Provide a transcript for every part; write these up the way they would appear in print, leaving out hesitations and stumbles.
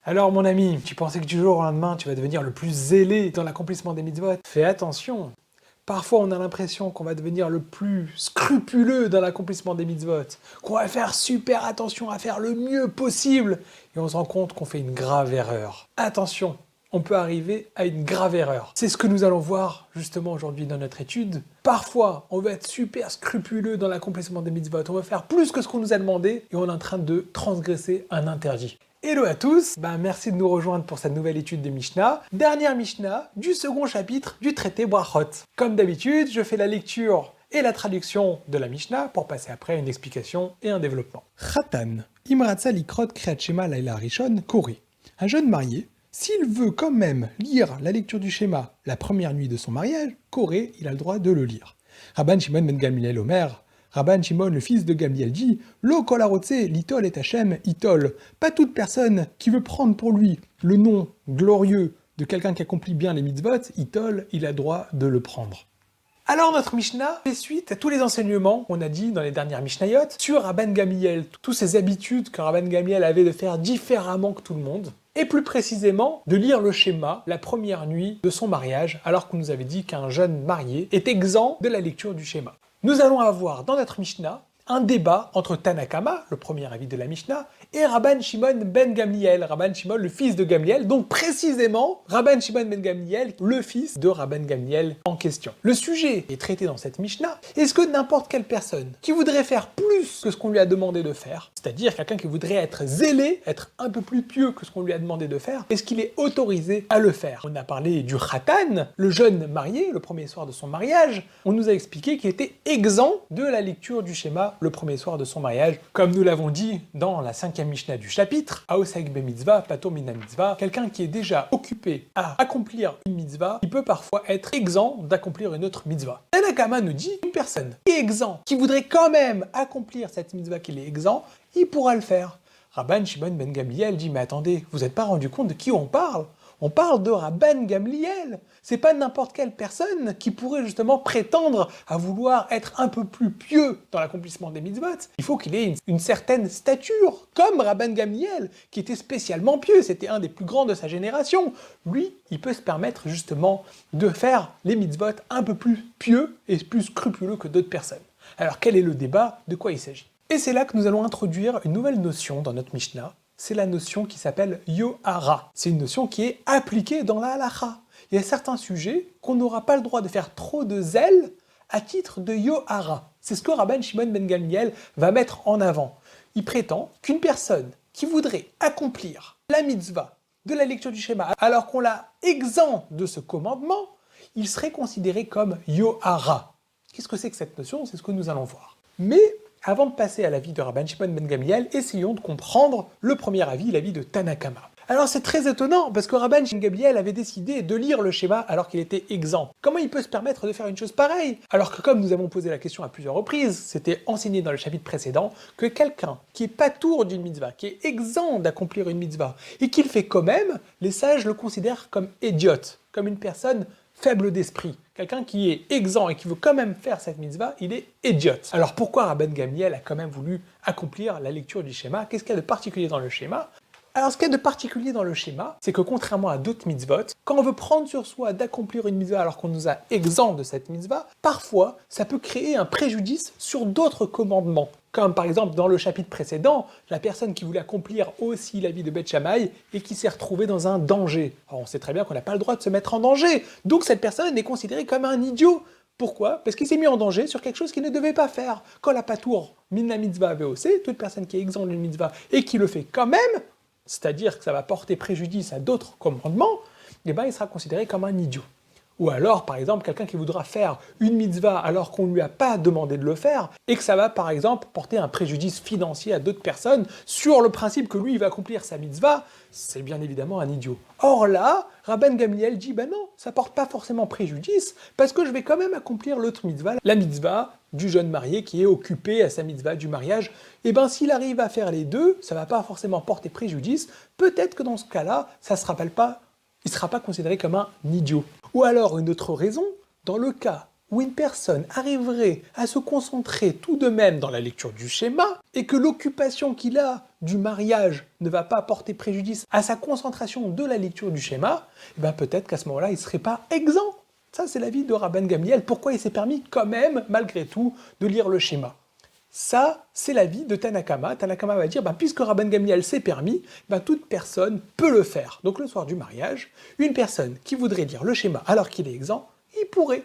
Alors mon ami, tu pensais que du jour au lendemain, tu vas devenir le plus zélé dans l'accomplissement des mitzvot? Fais attention. Parfois, on a l'impression qu'on va devenir le plus scrupuleux dans l'accomplissement des mitzvot, qu'on va faire super attention à faire le mieux possible, et on se rend compte qu'on fait une grave erreur. Attention, on peut arriver à une grave erreur. C'est ce que nous allons voir justement aujourd'hui dans notre étude. Parfois, on va être super scrupuleux dans l'accomplissement des mitzvot, on va faire plus que ce qu'on nous a demandé, et on est en train de transgresser un interdit. Hello à tous, merci de nous rejoindre pour cette nouvelle étude de Mishnah, dernière Mishnah du second chapitre du traité Brachot. Comme d'habitude, je fais la lecture et la traduction de la Mishnah pour passer après à une explication et un développement. Khatan, Imratza likrot Kriyat Shema laila rishon Koré. Un jeune marié, s'il veut quand même lire la lecture du schéma la première nuit de son mariage, Koré, il a le droit de le lire. Rabban Shimon ben Gamliel Omer, Rabban Shimon, le fils de Gamliel, dit « Lo kol harotze litol et Hachem itol ». Pas toute personne qui veut prendre pour lui le nom glorieux de quelqu'un qui accomplit bien les mitzvot, itol, il a droit de le prendre. Alors notre Mishnah fait suite à tous les enseignements qu'on a dit dans les dernières Mishnayot sur Rabban Gamliel, toutes ces habitudes que Rabban Gamliel avait de faire différemment que tout le monde, et plus précisément de lire le schéma la première nuit de son mariage, alors qu'on nous avait dit qu'un jeune marié est exempt de la lecture du schéma. Nous allons avoir dans notre Mishnah un débat entre Tanakama, le premier avis de la Mishnah, et Rabban Shimon ben Gamliel, Rabban Shimon le fils de Gamliel, donc précisément Rabban Shimon ben Gamliel, le fils de Rabban Gamliel en question. Le sujet est traité dans cette Mishnah. Est-ce que n'importe quelle personne qui voudrait faire plus que ce qu'on lui a demandé de faire, c'est-à-dire quelqu'un qui voudrait être zélé, être un peu plus pieux que ce qu'on lui a demandé de faire, est-ce qu'il est autorisé à le faire? On a parlé du Khatan, le jeune marié, le premier soir de son mariage. On nous a expliqué qu'il était exempt de la lecture du schéma le premier soir de son mariage, comme nous l'avons dit dans la 5e Mishnah du chapitre, Aosek be mitzvah, pato mina mitzvah, quelqu'un qui est déjà occupé à accomplir une mitzvah, il peut parfois être exempt d'accomplir une autre mitzvah. Tanakama nous dit, une personne qui est exempt, qui voudrait quand même accomplir cette mitzvah qu'il est exempt, il pourra le faire. Rabban Shimon ben Gamliel dit, mais attendez, vous n'êtes pas rendu compte de qui on parle? On parle de Rabban Gamliel. C'est pas n'importe quelle personne qui pourrait justement prétendre à vouloir être un peu plus pieux dans l'accomplissement des mitzvot. Il faut qu'il ait une certaine stature, comme Rabban Gamliel, qui était spécialement pieux. C'était un des plus grands de sa génération. Lui, il peut se permettre justement de faire les mitzvot un peu plus pieux et plus scrupuleux que d'autres personnes. Alors quel est le débat? De quoi il s'agit? Et c'est là que nous allons introduire une nouvelle notion dans notre Mishnah. C'est la notion qui s'appelle Yohara. C'est une notion qui est appliquée dans la halacha. Il y a certains sujets qu'on n'aura pas le droit de faire trop de zèle à titre de Yohara. C'est ce que Rabban Shimon ben Gamliel va mettre en avant. Il prétend qu'une personne qui voudrait accomplir la mitzvah de la lecture du schéma alors qu'on l'a exempt de ce commandement, il serait considéré comme Yohara. Qu'est-ce que c'est que cette notion? C'est ce que nous allons voir. Mais avant de passer à l'avis de Rabban Shimon ben Gamliel, essayons de comprendre le premier avis, l'avis de Tanakama. Alors c'est très étonnant, parce que Rabban Shimon ben Gamliel avait décidé de lire le schéma alors qu'il était exempt. Comment il peut se permettre de faire une chose pareille? Alors que comme nous avons posé la question à plusieurs reprises, c'était enseigné dans le chapitre précédent, que quelqu'un qui est patour d'une mitzvah, qui est exempt d'accomplir une mitzvah, et qui le fait quand même, les sages le considèrent comme idiote, comme une personne faible d'esprit. Quelqu'un qui est exempt et qui veut quand même faire cette mitzvah, il est idiote. Alors pourquoi Rabban Gamliel a quand même voulu accomplir la lecture du schéma? Qu'est-ce qu'il y a de particulier dans le schéma? Alors ce qu'il y a de particulier dans le schéma, c'est que contrairement à d'autres mitzvot, quand on veut prendre sur soi d'accomplir une mitzvah alors qu'on nous a exempt de cette mitzvah, parfois ça peut créer un préjudice sur d'autres commandements. Comme par exemple dans le chapitre précédent, la personne qui voulait accomplir aussi la vie de Beth Shammai et qui s'est retrouvée dans un danger. Alors on sait très bien qu'on n'a pas le droit de se mettre en danger, donc cette personne est considérée comme un idiot. Pourquoi? Parce qu'il s'est mis en danger sur quelque chose qu'il ne devait pas faire. Quand la patour mina mitzvah VOC, toute personne qui est exempte d'une mitzvah et qui le fait quand même, c'est-à-dire que ça va porter préjudice à d'autres commandements, eh ben il sera considéré comme un idiot. Ou alors, par exemple, quelqu'un qui voudra faire une mitzvah alors qu'on ne lui a pas demandé de le faire, et que ça va, par exemple, porter un préjudice financier à d'autres personnes sur le principe que lui, il va accomplir sa mitzvah, c'est bien évidemment un idiot. Or là, Rabban Gamliel dit, ben non, ça porte pas forcément préjudice, parce que je vais quand même accomplir l'autre mitzvah, la mitzvah du jeune marié qui est occupé à sa mitzvah du mariage. Et ben s'il arrive à faire les deux, ça va pas forcément porter préjudice, peut-être que dans ce cas-là, ça se rappelle pas, il sera pas considéré comme un idiot. Ou alors une autre raison, dans le cas où une personne arriverait à se concentrer tout de même dans la lecture du schéma, et que l'occupation qu'il a du mariage ne va pas porter préjudice à sa concentration de la lecture du schéma, eh ben peut-être qu'à ce moment-là, il ne serait pas exempt. Ça, c'est l'avis de Rabban Gamliel. Pourquoi il s'est permis quand même, malgré tout, de lire le schéma? Ça, c'est l'avis de Tanakama. Tanakama va dire, puisque Rabban Gamliel s'est permis, toute personne peut le faire. Donc le soir du mariage, une personne qui voudrait lire le schéma alors qu'il est exempt, il pourrait.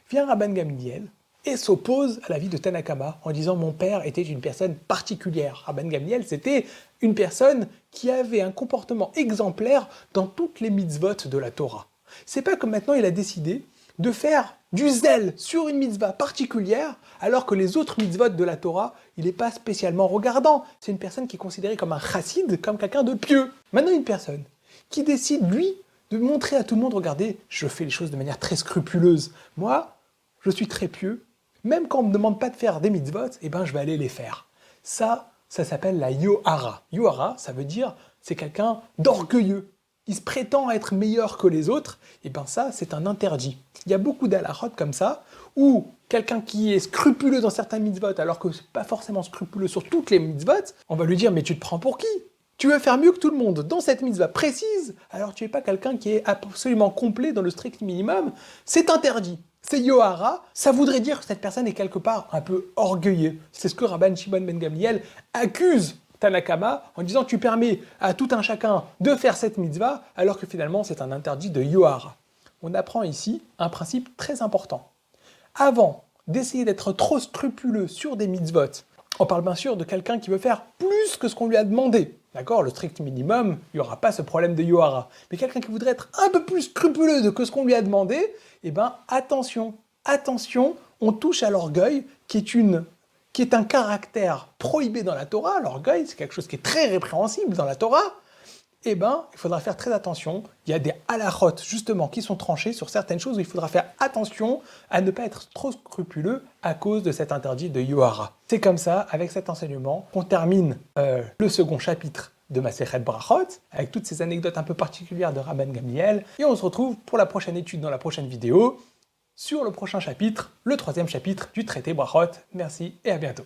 Vient Rabban Gamliel et s'oppose à l'avis de Tanakama en disant « Mon père était une personne particulière ». Rabban Gamliel, c'était une personne qui avait un comportement exemplaire dans toutes les mitzvot de la Torah. C'est pas comme maintenant il a décidé de faire du zèle sur une mitzvah particulière, alors que les autres mitzvot de la Torah, il n'est pas spécialement regardant. C'est une personne qui est considérée comme un chassid, comme quelqu'un de pieux. Maintenant, une personne qui décide, lui, de montrer à tout le monde, regardez, je fais les choses de manière très scrupuleuse. Moi, je suis très pieux. Même quand on ne me demande pas de faire des mitzvot, je vais aller les faire. Ça s'appelle la yohara. Yohara, ça veut dire, c'est quelqu'un d'orgueilleux. Il se prétend être meilleur que les autres, ça, c'est un interdit. Il y a beaucoup d'halachot comme ça, où quelqu'un qui est scrupuleux dans certains mitzvot, alors que c'est pas forcément scrupuleux sur toutes les mitzvot, on va lui dire, mais tu te prends pour qui? Tu veux faire mieux que tout le monde dans cette mitzvah précise, alors tu n'es pas quelqu'un qui est absolument complet dans le strict minimum, c'est interdit. C'est yohara, ça voudrait dire que cette personne est quelque part un peu orgueilleux. C'est ce que Rabban Shimon ben Gamliel accuse Tanakama en disant tu permets à tout un chacun de faire cette mitzvah alors que finalement c'est un interdit de yohara. On apprend ici un principe très important. Avant d'essayer d'être trop scrupuleux sur des mitzvot, on parle bien sûr de quelqu'un qui veut faire plus que ce qu'on lui a demandé. D'accord, le strict minimum, il n'y aura pas ce problème de yohara. Mais quelqu'un qui voudrait être un peu plus scrupuleux que ce qu'on lui a demandé, attention, on touche à l'orgueil qui est un caractère prohibé dans la Torah. L'orgueil, c'est quelque chose qui est très répréhensible dans la Torah. Il faudra faire très attention. Il y a des halachot, justement, qui sont tranchés sur certaines choses où il faudra faire attention à ne pas être trop scrupuleux à cause de cet interdit de yohara. C'est comme ça, avec cet enseignement, qu'on termine le second chapitre de Masechet Brachot, avec toutes ces anecdotes un peu particulières de Rabban Gamliel. Et on se retrouve pour la prochaine étude dans la prochaine vidéo, sur le prochain chapitre, le 3e chapitre du traité Brachot. Merci et à bientôt.